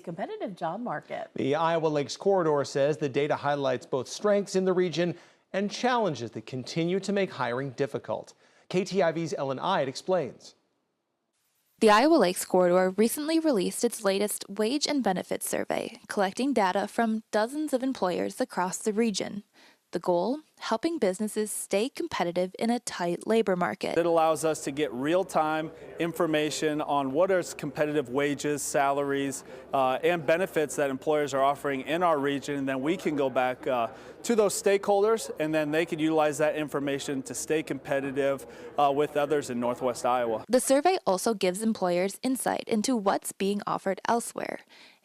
Competitive job market. The Iowa Lakes Corridor says the data highlights both strengths in the region and challenges that continue to make hiring difficult. KTIV's Ellen Ide explains. The Iowa Lakes Corridor recently released its latest wage and benefits survey, collecting data from dozens of employers across the region. The goal? Helping businesses stay competitive in a tight labor market. It allows us to get real-time information on what are competitive wages, salaries, and benefits that employers are offering in our region, and then we can go back to those stakeholders, and then they can utilize that information to stay competitive with others in Northwest Iowa. The survey also gives employers insight into what's being offered elsewhere.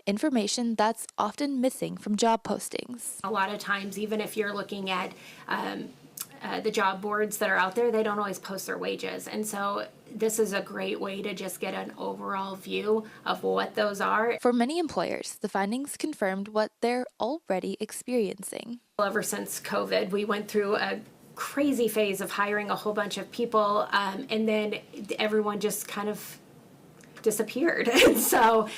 Information that's often missing from job postings. A lot of times, even if you're looking at the job boards that are out there, they don't always post their wages. And so this is a great way to just get an overall view of what those are. For many employers, the findings confirmed what they're already experiencing. Ever since COVID, we went through a crazy phase of hiring a whole bunch of people, and then everyone just kind of disappeared. And so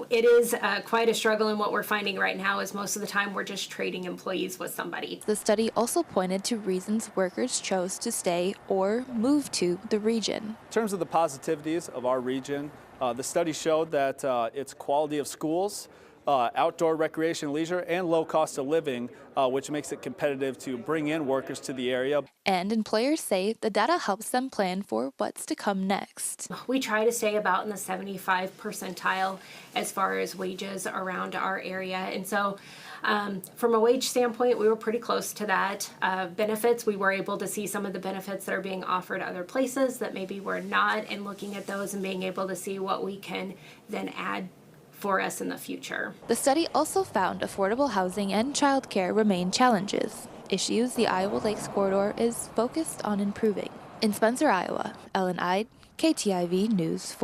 it is quite a struggle, and what we're finding right now is most of the time we're just trading employees with somebody. The study also pointed to reasons workers chose to stay or move to the region. In terms of the positivities of our region, the study showed that its quality of schools, outdoor recreation, leisure, and low cost of living, which makes it competitive to bring in workers to the area. And employers say the data helps them plan for what's to come next. We try to stay about in the 75 percentile as far as wages around our area. And so from a wage standpoint, we were pretty close to that. Benefits, we were able to see some of the benefits that are being offered other places that maybe we're not, and looking at those and being able to see what we can then add for us in the future. The study also found affordable housing and childcare remain challenges, issues the Iowa Lakes Corridor is focused on improving. In Spencer, Iowa, Ellen Ide, KTIV News 4.